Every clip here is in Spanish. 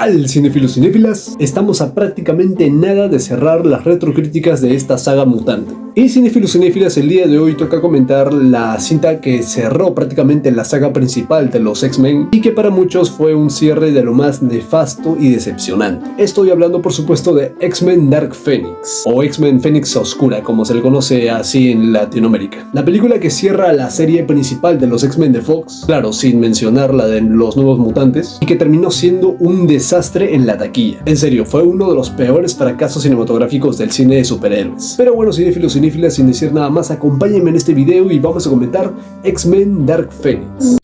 tal, cinéfilos y cinéfilas? Estamos a prácticamente nada de cerrar las retrocríticas de esta saga mutante. Y cinéfilos y cinéfilas, el día de hoy toca comentar la cinta que cerró prácticamente la saga principal de los X-Men y que para muchos fue un cierre de lo más nefasto y decepcionante. Estoy hablando por supuesto de X-Men Dark Phoenix, o X-Men Fénix Oscura, como se le conoce así en Latinoamérica. La película que cierra la serie principal de los X-Men de Fox, claro, sin mencionar la de los nuevos mutantes, y que terminó siendo un desastre en la taquilla. En serio, fue uno de los peores fracasos cinematográficos del cine de superhéroes. Pero bueno, cinéfilos y cinéfilas, sin decir nada más, acompáñenme en este video y vamos a comentar X-Men Dark Phoenix.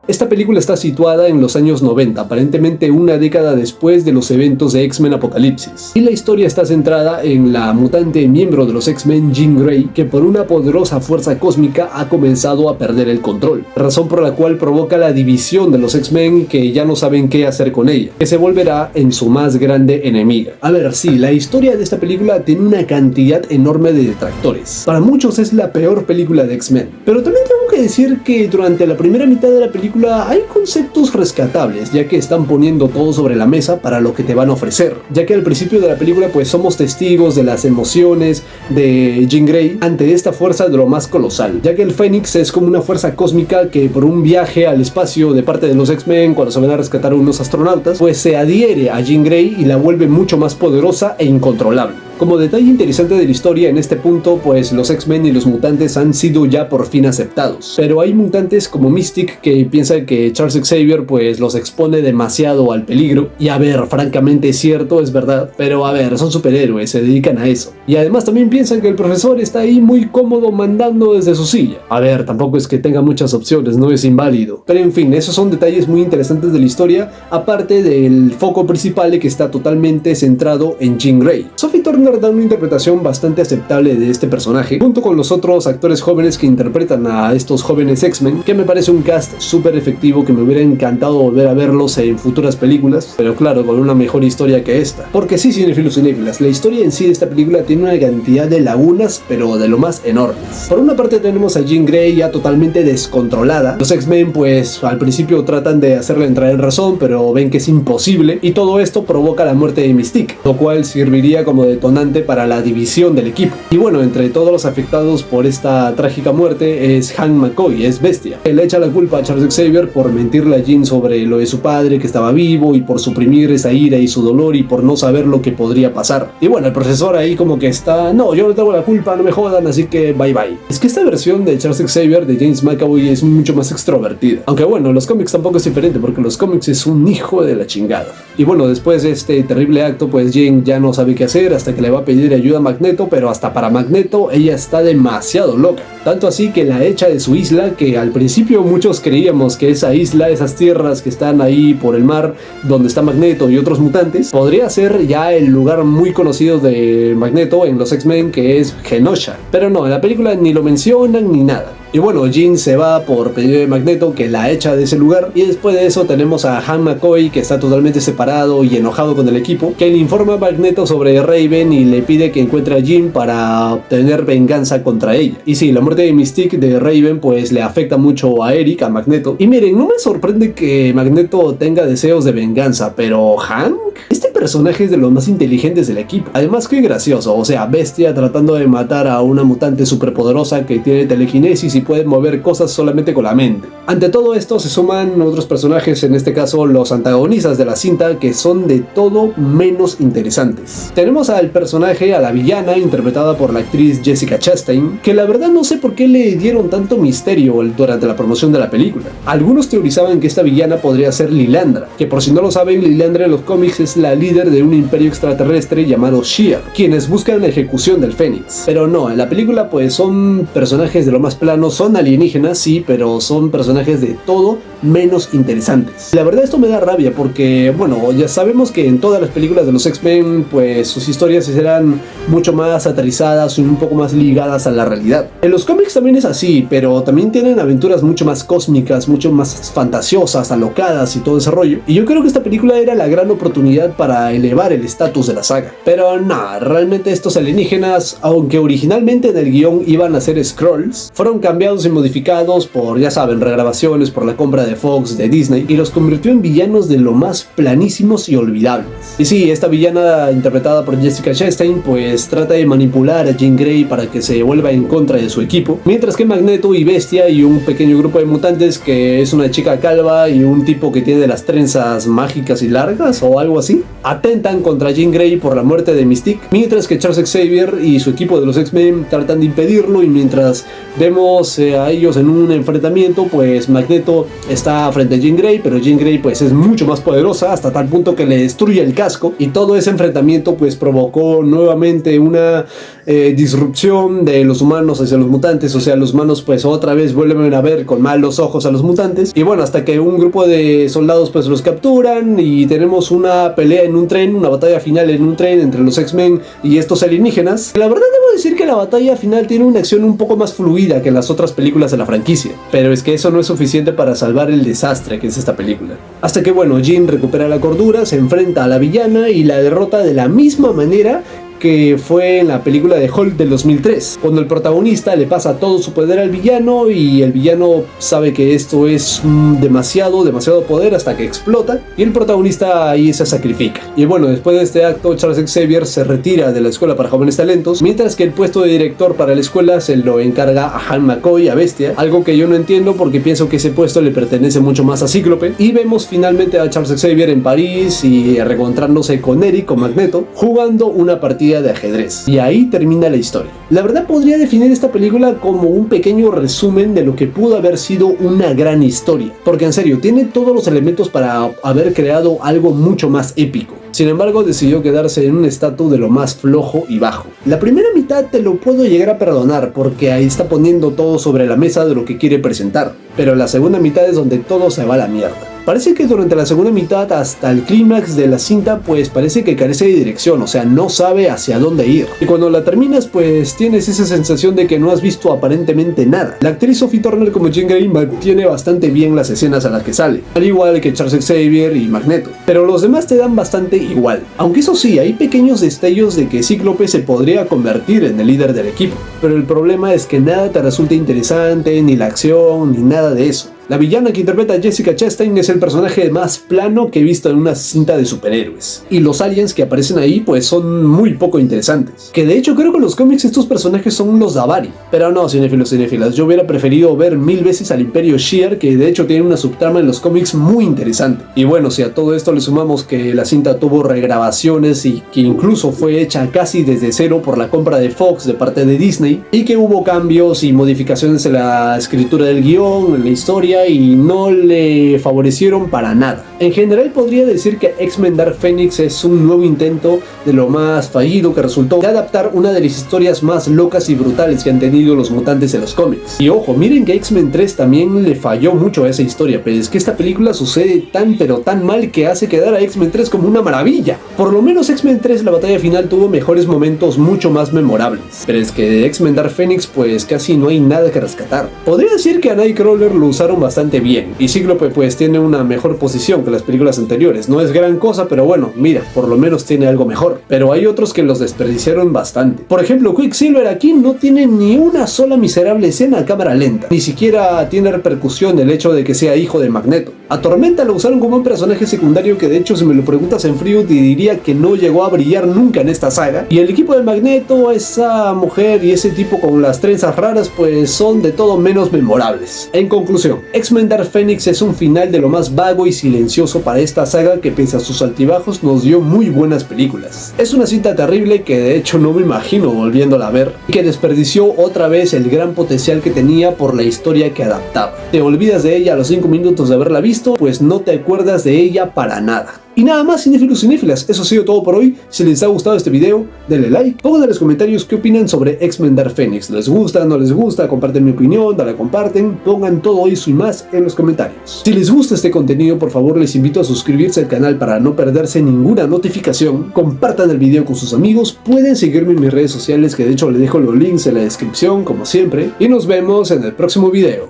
Esta película está situada en los años 90, aparentemente una década después de los eventos de X-Men Apocalipsis. Y la historia está centrada en la mutante miembro de los X-Men, Jean Grey, que por una poderosa fuerza cósmica ha comenzado a perder el control, razón por la cual provoca la división de los X-Men, que ya no saben qué hacer con ella, que se volverá en su más grande enemiga. A ver, sí, la historia de esta película tiene una cantidad enorme de detractores. Para muchos es la peor película de X-Men, pero también tengo que decir que durante la primera mitad de la película hay conceptos rescatables, ya que están poniendo todo sobre la mesa para lo que te van a ofrecer, ya que al principio de la película pues somos testigos de las emociones de Jean Grey ante esta fuerza de lo más colosal, ya que el Fénix es como una fuerza cósmica que por un viaje al espacio de parte de los X-Men cuando se van a rescatar a unos astronautas, pues se adhiere a Jean Grey y la vuelve mucho más poderosa e incontrolable. Como detalle interesante de la historia, en este punto, pues los X-Men y los mutantes han sido ya por fin aceptados. Pero hay mutantes como Mystic que piensan que Charles Xavier pues los expone demasiado al peligro. Y a ver, francamente es cierto, es verdad, pero a ver, son superhéroes, se dedican a eso. Y además también piensan que el profesor está ahí muy cómodo mandando desde su silla. A ver, tampoco es que tenga muchas opciones, no es inválido. Pero en fin, esos son detalles muy interesantes de la historia, aparte del foco principal que está totalmente centrado en Jean Grey. Sophie Turner da una interpretación bastante aceptable de este personaje, junto con los otros actores jóvenes que interpretan a estos jóvenes X-Men, que me parece un cast súper efectivo que me hubiera encantado volver a verlos en futuras películas, pero claro, con una mejor historia que esta. Porque sí, cinéfilos y cinéfilas, la historia en sí de esta película tiene una cantidad de lagunas, pero de lo más enormes. Por una parte tenemos a Jean Grey ya totalmente descontrolada. Los X-Men pues al principio tratan de hacerle entrar en razón, pero ven que es imposible, y todo esto provoca la muerte de Mystique, lo cual serviría como detonante para la división del equipo. Y bueno, entre todos los afectados por esta trágica muerte es Hank McCoy, es Bestia. Él echa la culpa a Charles Xavier por mentirle a Jean sobre lo de su padre que estaba vivo y por suprimir esa ira y su dolor y por no saber lo que podría pasar. Y bueno, el profesor ahí como que está, no, yo no tengo la culpa, no me jodan, así que bye bye. Es que esta versión de Charles Xavier de James McAvoy es mucho más extrovertida. Aunque bueno, en los cómics tampoco es diferente porque en los cómics es un hijo de la chingada. Y bueno, después de este terrible acto pues Jean ya no sabe qué hacer hasta que le va a pedir ayuda a Magneto, pero hasta para Magneto ella está demasiado loca. Tanto así que la echa de su isla, que al principio muchos creíamos que esa isla, esas tierras que están ahí por el mar, donde está Magneto y otros mutantes, podría ser ya el lugar muy conocido de Magneto en los X-Men, que es Genosha. Pero no, en la película ni lo mencionan ni nada. Y bueno, Jean se va por pedido de Magneto, que la echa de ese lugar, y después de eso tenemos a Hank McCoy, que está totalmente separado y enojado con el equipo, que le informa a Magneto sobre Raven y le pide que encuentre a Jean para obtener venganza contra ella. Y sí, la muerte de Mystique de Raven pues le afecta mucho a Eric, a Magneto. Y miren, no me sorprende que Magneto tenga deseos de venganza, pero Hank, este personaje es de los más inteligentes del equipo. Además, qué gracioso, o sea, Bestia tratando de matar a una mutante superpoderosa que tiene telequinesis y puede mover cosas solamente con la mente. Ante todo esto se suman otros personajes, en este caso los antagonistas de la cinta, que son de todo menos interesantes. Tenemos al personaje, a la villana, interpretada por la actriz Jessica Chastain, que la verdad no sé por qué le dieron tanto misterio durante la promoción de la película. Algunos teorizaban que esta villana podría ser Lilandra, que por si no lo saben, Lilandra en los cómics es la líder de un imperio extraterrestre llamado Shi'ar, quienes buscan la ejecución del Fénix. Pero no, en la película pues son personajes de lo más plano, son alienígenas, sí, pero son personajes de todo menos interesantes. La verdad esto me da rabia porque, bueno, ya sabemos que en todas las películas de los X-Men, pues sus historias serán mucho más aterrizadas y un poco más ligadas a la realidad. En los cómics también es así, pero también tienen aventuras mucho más cósmicas, mucho más fantasiosas, alocadas y todo ese rollo. Y yo creo que esta película era la gran oportunidad oportunidad para elevar el estatus de la saga. Pero nada, realmente estos alienígenas, aunque originalmente en el guión iban a ser Skrulls, fueron cambiados y modificados por, ya saben, regrabaciones, por la compra de Fox, de Disney, y los convirtió en villanos de lo más planísimos y olvidables. Y sí, esta villana interpretada por Jessica Chastain pues trata de manipular a Jean Grey para que se vuelva en contra de su equipo, mientras que Magneto y Bestia y un pequeño grupo de mutantes, que es una chica calva y un tipo que tiene las trenzas mágicas y largas o algo así, atentan contra Jean Grey por la muerte de Mystique, mientras que Charles Xavier y su equipo de los X-Men tratan de impedirlo. Y mientras vemos a ellos en un enfrentamiento, pues Magneto está frente a Jean Grey, pero Jean Grey pues es mucho más poderosa hasta tal punto que le destruye el casco, y todo ese enfrentamiento pues provocó nuevamente una disrupción de los humanos hacia los mutantes. O sea, los humanos pues otra vez vuelven a ver con malos ojos a los mutantes, y bueno, hasta que un grupo de soldados pues los capturan y tenemos una pelea en un tren, una batalla final en un tren entre los X-Men y estos alienígenas. La verdad debo decir que la batalla final tiene una acción un poco más fluida que en las otras películas de la franquicia, pero es que eso no es suficiente para salvar el desastre que es esta película. Hasta que bueno, Jean recupera la cordura, se enfrenta a la villana y la derrota de la misma manera que fue en la película de Hulk del 2003, cuando el protagonista le pasa todo su poder al villano y el villano sabe que esto es demasiado poder hasta que explota, y el protagonista ahí se sacrifica. Y bueno, después de este acto, Charles Xavier se retira de la escuela para jóvenes talentos, mientras que el puesto de director para la escuela se lo encarga a Han McCoy, a Bestia, algo que yo no entiendo porque pienso que ese puesto le pertenece mucho más a Cíclope. Y vemos finalmente a Charles Xavier en París y reencontrándose con Eric, con Magneto, jugando una partida de ajedrez, y ahí termina la historia. La verdad podría definir esta película como un pequeño resumen de lo que pudo haber sido una gran historia, porque en serio tiene todos los elementos para haber creado algo mucho más épico. Sin embargo, decidió quedarse en un estatus de lo más flojo y bajo. La primera mitad te lo puedo llegar a perdonar porque ahí está poniendo todo sobre la mesa de lo que quiere presentar, pero la segunda mitad es donde todo se va a la mierda. Parece que durante la segunda mitad hasta el clímax de la cinta pues parece que carece de dirección, o sea, no sabe hacia dónde ir. Y cuando la terminas pues tienes esa sensación de que no has visto aparentemente nada. La actriz Sophie Turner como Jean Grey mantiene bastante bien las escenas a las que sale, al igual que Charles Xavier y Magneto, pero los demás te dan bastante igual. Aunque eso sí, hay pequeños destellos de que Cíclope se podría convertir en el líder del equipo, pero el problema es que nada te resulta interesante, ni la acción, ni nada de eso. La villana que interpreta a Jessica Chastain es el personaje más plano que he visto en una cinta de superhéroes. Y los aliens que aparecen ahí pues son muy poco interesantes. Que de hecho creo que en los cómics estos personajes son los Davari. Pero no, cinéfilas, yo hubiera preferido ver 1000 veces al Imperio Shi'ar, que de hecho tiene una subtrama en los cómics muy interesante. Y bueno, si a todo esto le sumamos que la cinta tuvo regrabaciones y que incluso fue hecha casi desde cero por la compra de Fox de parte de Disney, y que hubo cambios y modificaciones en la escritura del guión, en la historia, y no le favorecieron para nada. En general podría decir que X-Men Dark Phoenix es un nuevo intento de lo más fallido que resultó de adaptar una de las historias más locas y brutales que han tenido los mutantes en los cómics. Y ojo, miren que X-Men 3 también le falló mucho a esa historia, pero es que esta película sucede tan pero tan mal que hace quedar a X-Men 3 como una maravilla. Por lo menos X-Men 3 la batalla final tuvo mejores momentos mucho más memorables, pero es que de X-Men Dark Phoenix pues casi no hay nada que rescatar. Podría decir que a Nightcrawler lo usaron bastante bien, y Cíclope pues tiene una mejor posición que las películas anteriores. No es gran cosa, pero bueno, mira, por lo menos tiene algo mejor. Pero hay otros que los desperdiciaron bastante. Por ejemplo, Quicksilver aquí no tiene ni una sola miserable escena a cámara lenta. Ni siquiera tiene repercusión el hecho de que sea hijo de Magneto. A Tormenta lo usaron como un personaje secundario que de hecho, si me lo preguntas en frío, te diría que no llegó a brillar nunca en esta saga. Y el equipo de Magneto, esa mujer y ese tipo con las trenzas raras pues son de todo menos memorables. En conclusión, X-Men Dark Phoenix es un final de lo más vago y silencioso para esta saga que pese a sus altibajos nos dio muy buenas películas. Es una cinta terrible que de hecho no me imagino volviéndola a ver, y que desperdició otra vez el gran potencial que tenía por la historia que adaptaba. Te olvidas de ella a los 5 minutos de haberla visto, pues no te acuerdas de ella para nada. Y nada más, cinéfilos y cinéfilas, eso ha sido todo por hoy. Si les ha gustado este video, denle like, pongan en los comentarios qué opinan sobre X-Men Dark Phoenix. ¿Les gusta, no les gusta? Comparten mi opinión, la comparten, pongan todo eso y más en los comentarios. Si les gusta este contenido, por favor les invito a suscribirse al canal para no perderse ninguna notificación. Compartan el video con sus amigos, pueden seguirme en mis redes sociales, que de hecho les dejo los links en la descripción como siempre. Y nos vemos en el próximo video.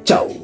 Chao.